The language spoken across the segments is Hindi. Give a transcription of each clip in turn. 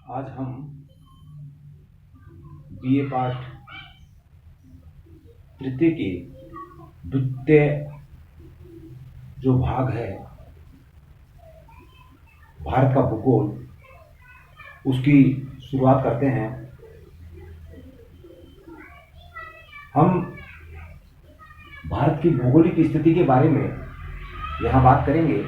आज हम बीए पाठ तृतीय के द्वितीय जो भाग है भारत का भूगोल उसकी शुरुआत करते हैं। हम भारत की भौगोलिक स्थिति के बारे में यहाँ बात करेंगे।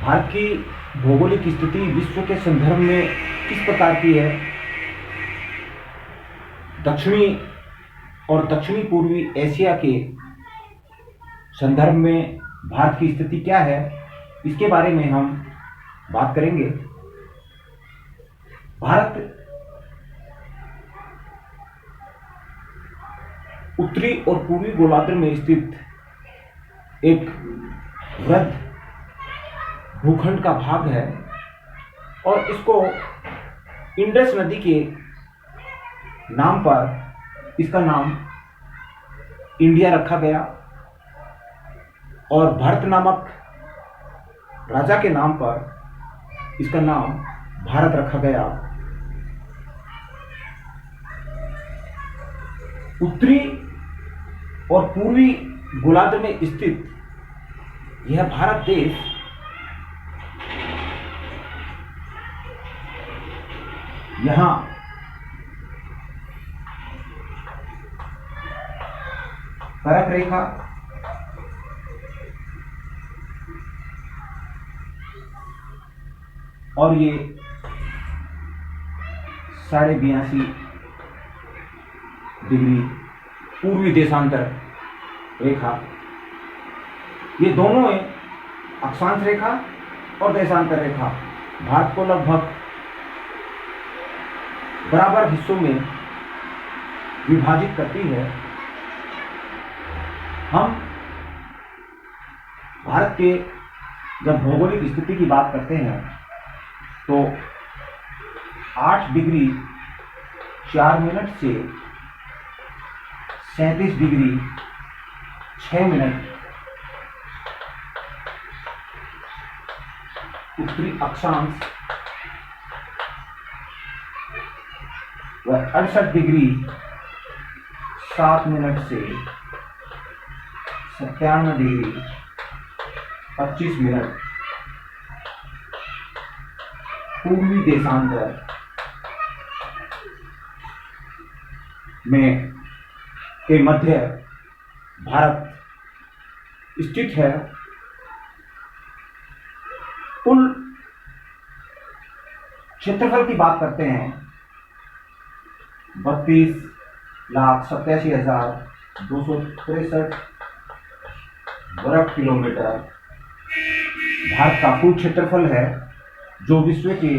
भारत की भौगोलिक स्थिति विश्व के संदर्भ में किस प्रकार की है, दक्षिणी और दक्षिणी पूर्वी एशिया के संदर्भ में भारत की स्थिति क्या है, इसके बारे में हम बात करेंगे। भारत उत्तरी और पूर्वी गोलार्ध में स्थित एक वृहद भूखंड का भाग है और इसको इंडस नदी के नाम पर इसका नाम इंडिया रखा गया और भरत नामक राजा के नाम पर इसका नाम भारत रखा गया। उत्तरी और पूर्वी गोलार्ध में स्थित यह भारत देश यहाँ कर्क रेखा और ये 82.5 डिग्री पूर्वी देशांतर रेखा, ये दोनों अक्षांश रेखा और देशांतर रेखा भारत को लगभग बराबर हिस्सों में विभाजित करती है। हम भारत के जब भौगोलिक स्थिति की बात करते हैं तो 8 डिग्री 4 मिनट से 37 डिग्री 6 मिनट उत्तरी अक्षांश व 68 डिग्री 7 मिनट से 97 डिग्री 25 मिनट पूर्वी देशांतर में के मध्य भारत स्थित है। कुल क्षेत्रफल की बात करते हैं 32,87,263 वर्ग किलोमीटर भारत का कुल क्षेत्रफल है, जो विश्व के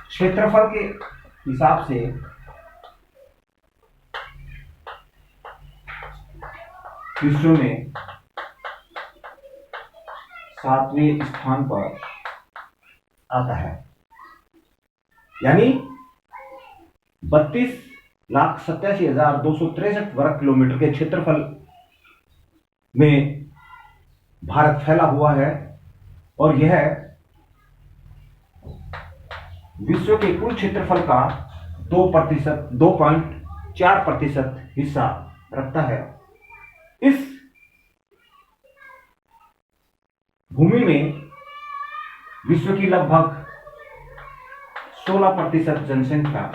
क्षेत्रफल के हिसाब से विश्व में 7वें स्थान पर आता है। यानी 32,87,263 वर्ग किलोमीटर के क्षेत्रफल में भारत फैला हुआ है और यह विश्व के कुल क्षेत्रफल का 2.4% हिस्सा रखता है। इस भूमि में विश्व की लगभग 16% जनसंख्या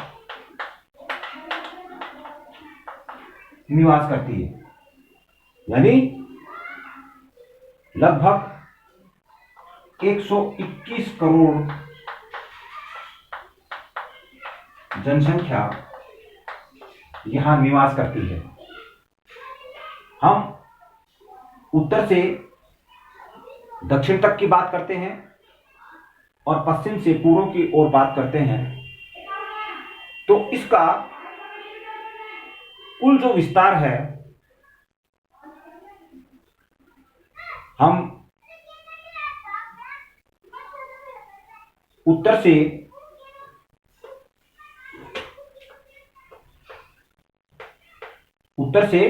निवास करती है। यानी लगभग 121 करोड़ जनसंख्या यहां निवास करती है। हम उत्तर से दक्षिण तक की बात करते हैं और पश्चिम से पूर्व की ओर बात करते हैं तो इसका कुल जो विस्तार है, हम उत्तर से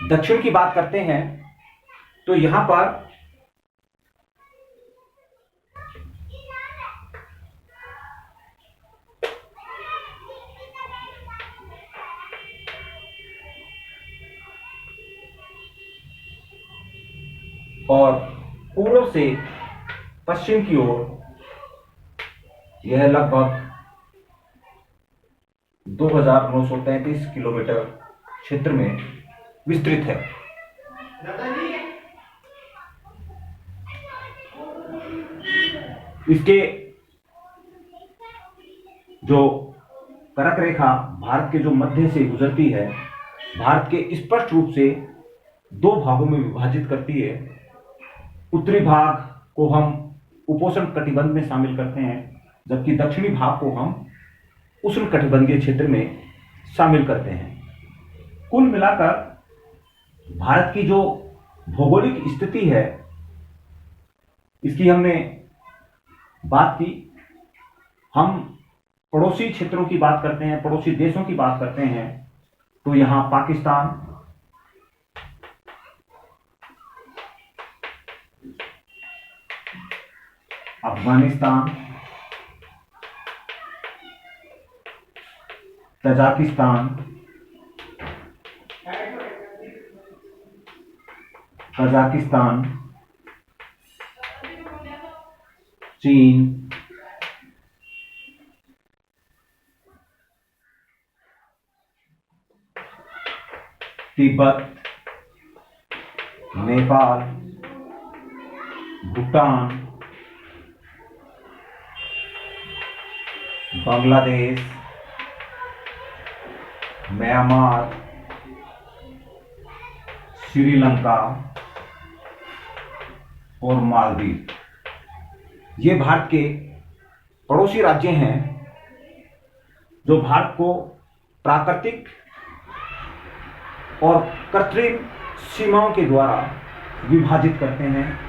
दक्षिण की बात करते हैं तो यहां पर और पूर्व से पश्चिम की ओर यह लगभग 2933 किलोमीटर क्षेत्र में विस्तृत है। इसके जो कर्क रेखा भारत के जो मध्य से गुजरती है, भारत के स्पष्ट रूप से दो भागों में विभाजित करती है। उत्तरी भाग को हम उपोष्ण कटिबंध में शामिल करते हैं, जबकि दक्षिणी भाग को हम उष्ण कटिबंधीय क्षेत्र में शामिल करते हैं। कुल मिलाकर भारत की जो भौगोलिक स्थिति है, इसकी हमने बात की। हम पड़ोसी क्षेत्रों की बात करते हैं, पड़ोसी देशों की बात करते हैं, तो यहां पाकिस्तान, अफगानिस्तान, तजाकिस्तान, चीन, तिब्बत, नेपाल, भूटान, बांग्लादेश, म्यांमार, श्रीलंका और मालदीव, ये भारत के पड़ोसी राज्य हैं जो भारत को प्राकृतिक और कृत्रिम सीमाओं के द्वारा विभाजित करते हैं।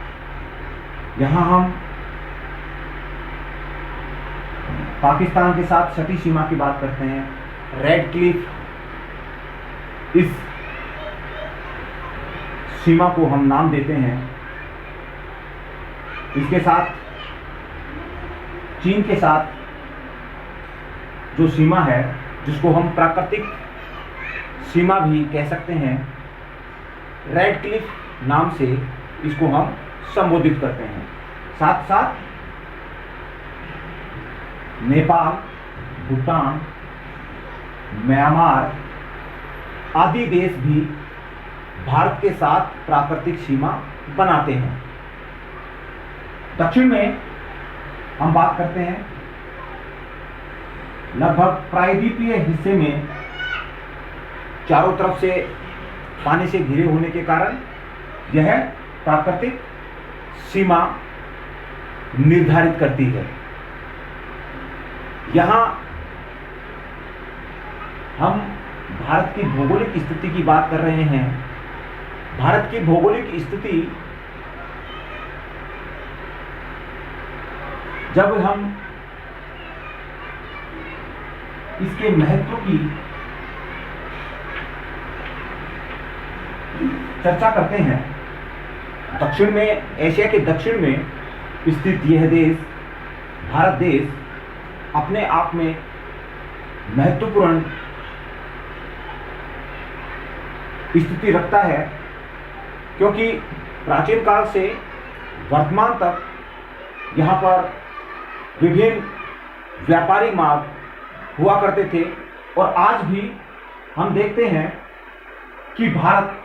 यहां हम पाकिस्तान के साथ सटी सीमा की बात करते हैं। रेड क्लिफ, इस सीमा को हम नाम देते हैं। इसके साथ चीन के साथ जो सीमा है, जिसको हम प्राकृतिक सीमा भी कह सकते हैं, रेड क्लिफ नाम से इसको हम संबोधित करते हैं। साथ साथ नेपाल, भूटान, म्यांमार आदि देश भी भारत के साथ प्राकृतिक सीमा बनाते हैं। दक्षिण में हम बात करते हैं, लगभग प्रायद्वीपीय हिस्से में चारों तरफ से पानी से घिरे होने के कारण यह प्राकृतिक सीमा निर्धारित करती है। यहां हम भारत की भौगोलिक स्थिति की बात कर रहे हैं। भारत की भौगोलिक स्थिति, जब हम इसके महत्व की चर्चा करते हैं, दक्षिण में, एशिया के दक्षिण में स्थित यह देश, भारत देश, अपने आप में महत्वपूर्ण स्थिति रखता है, क्योंकि प्राचीन काल से वर्तमान तक यहाँ पर विभिन्न व्यापारी मार्ग हुआ करते थे। और आज भी हम देखते हैं कि भारत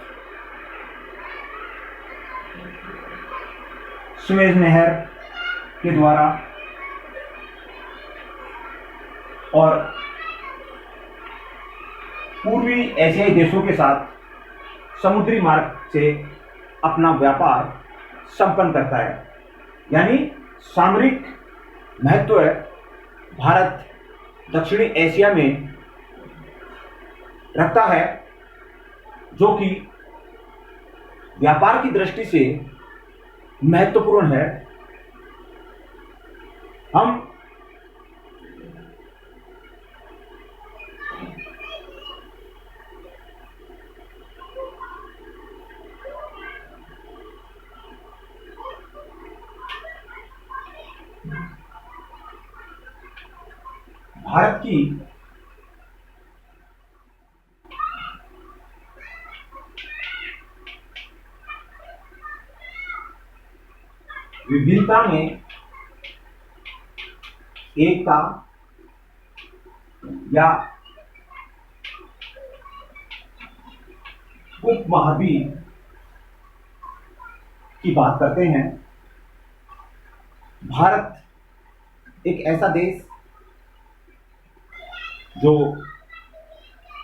सुएज नहर के द्वारा और पूर्वी एशियाई देशों के साथ समुद्री मार्ग से अपना व्यापार संपन्न करता है। यानी सामरिक महत्व भारत दक्षिणी एशिया में रखता है, जो कि व्यापार की दृष्टि से महत्वपूर्ण है। हम भारत की विभिन्नता में एकता या उपमहाद्वीप की बात करते हैं। भारत एक ऐसा देश जो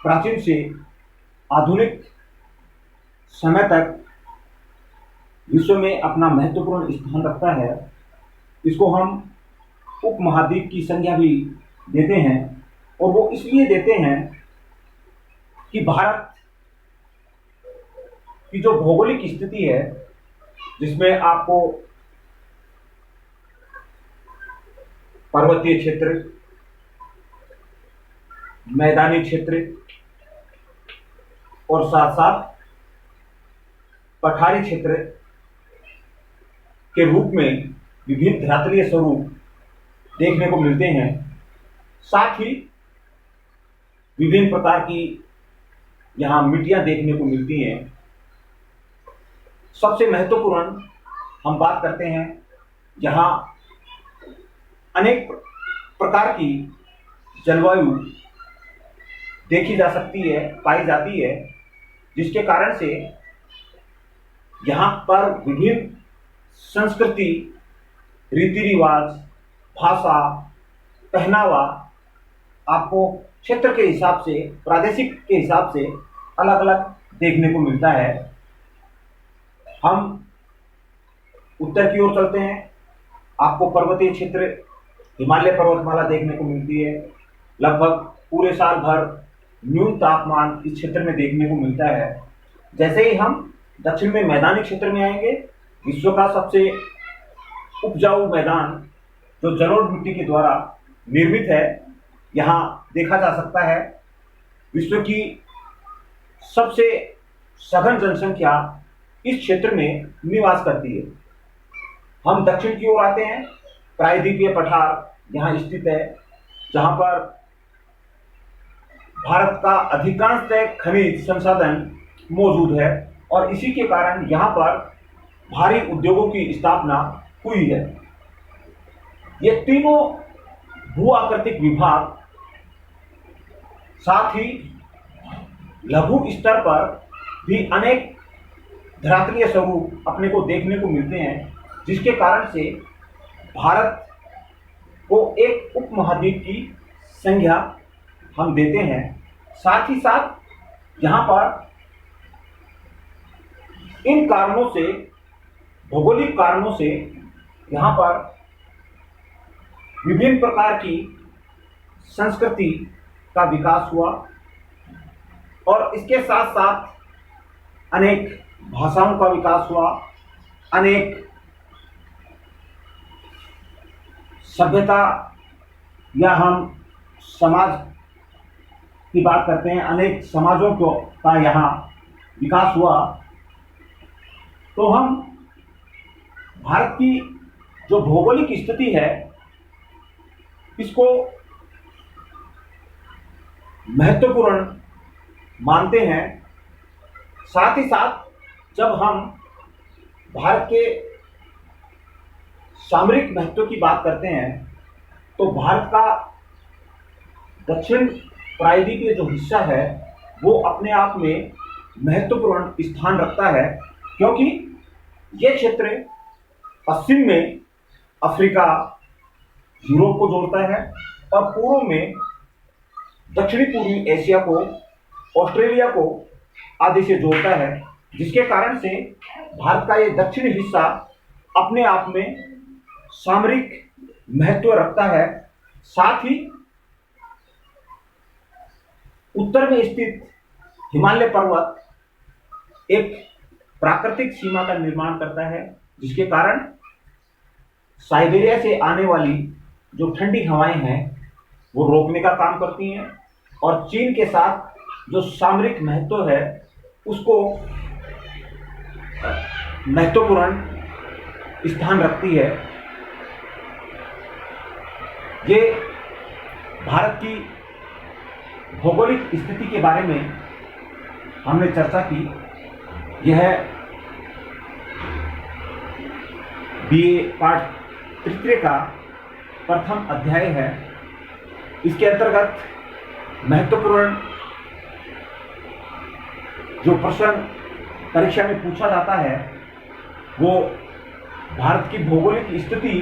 प्राचीन से आधुनिक समय तक विश्व में अपना महत्वपूर्ण स्थान रखता है। इसको हम उपमहाद्वीप की संज्ञा भी देते हैं, और वो इसलिए देते हैं कि भारत की जो भौगोलिक स्थिति है, जिसमें आपको पर्वतीय क्षेत्र, मैदानी क्षेत्र और साथ साथ पठारी क्षेत्र के रूप में विभिन्न धरातलीय स्वरूप देखने को मिलते हैं। साथ ही विभिन्न प्रकार की यहाँ मिट्टियाँ देखने को मिलती हैं। सबसे महत्वपूर्ण हम बात करते हैं, यहाँ अनेक प्रकार की जलवायु देखी जा सकती है, पाई जाती है, जिसके कारण से यहाँ पर विभिन्न संस्कृति, रीति रिवाज, भाषा, पहनावा आपको क्षेत्र के हिसाब से, प्रादेशिक के हिसाब से अलग अलग देखने को मिलता है। हम उत्तर की ओर चलते हैं, आपको पर्वतीय क्षेत्र, हिमालय पर्वतमाला देखने को मिलती है। लगभग पूरे साल भर न्यून तापमान इस क्षेत्र में देखने को मिलता है। जैसे ही हम दक्षिण में मैदानी क्षेत्र में आएंगे, विश्व का सबसे उपजाऊ मैदान जो जलोढ़ मिट्टी के द्वारा निर्मित है, यहाँ देखा जा सकता है। विश्व की सबसे सघन जनसंख्या इस क्षेत्र में निवास करती है। हम दक्षिण की ओर आते हैं, प्रायद्वीपीय पठार यहाँ स्थित है, जहाँ पर भारत का अधिकांशतः खनिज संसाधन मौजूद है, और इसी के कारण यहाँ पर भारी उद्योगों की स्थापना हुई है। ये तीनों भू आकृतिक विभाग साथ ही लघु स्तर पर भी अनेक धरातलीय स्वरूप अपने को देखने को मिलते हैं, जिसके कारण से भारत को एक उपमहाद्वीप की संज्ञा हम देते हैं। साथ ही साथ यहाँ पर इन कारणों से, भौगोलिक कारणों से यहाँ पर विभिन्न प्रकार की संस्कृति का विकास हुआ, और इसके साथ साथ अनेक भाषाओं का विकास हुआ, अनेक सभ्यता या हम समाज की बात करते हैं, अनेक समाजों का यहाँ विकास हुआ। तो हम भारत की जो भौगोलिक स्थिति है, इसको महत्वपूर्ण मानते हैं। साथ ही साथ जब हम भारत के सामरिक महत्व की बात करते हैं, तो भारत का दक्षिण प्रायद्वीपीय जो हिस्सा है, वो अपने आप में महत्वपूर्ण स्थान रखता है, क्योंकि ये क्षेत्र पश्चिम में अफ्रीका, यूरोप को जोड़ता है, और पूर्व में दक्षिणी पूर्वी एशिया को, ऑस्ट्रेलिया को आदि से जोड़ता है, जिसके कारण से भारत का ये दक्षिणी हिस्सा अपने आप में सामरिक महत्व रखता है। साथ ही उत्तर में स्थित हिमालय पर्वत एक प्राकृतिक सीमा का निर्माण करता है, जिसके कारण साइबेरिया से आने वाली जो ठंडी हवाएं हैं, वो रोकने का काम करती हैं, और चीन के साथ जो सामरिक महत्व है, उसको महत्वपूर्ण स्थान रखती है। ये भारत की भौगोलिक स्थिति के बारे में हमने चर्चा की। यह बीए पाठ तृतीय का प्रथम अध्याय है। इसके अंतर्गत महत्वपूर्ण जो प्रश्न परीक्षा में पूछा जाता है वो भारत की भौगोलिक स्थिति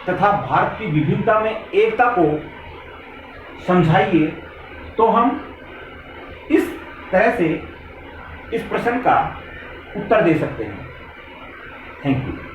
तथा भारत की विभिन्नता में एकता को समझाइए। तो हम इस तरह से इस प्रश्न का उत्तर दे सकते हैं। Thank you.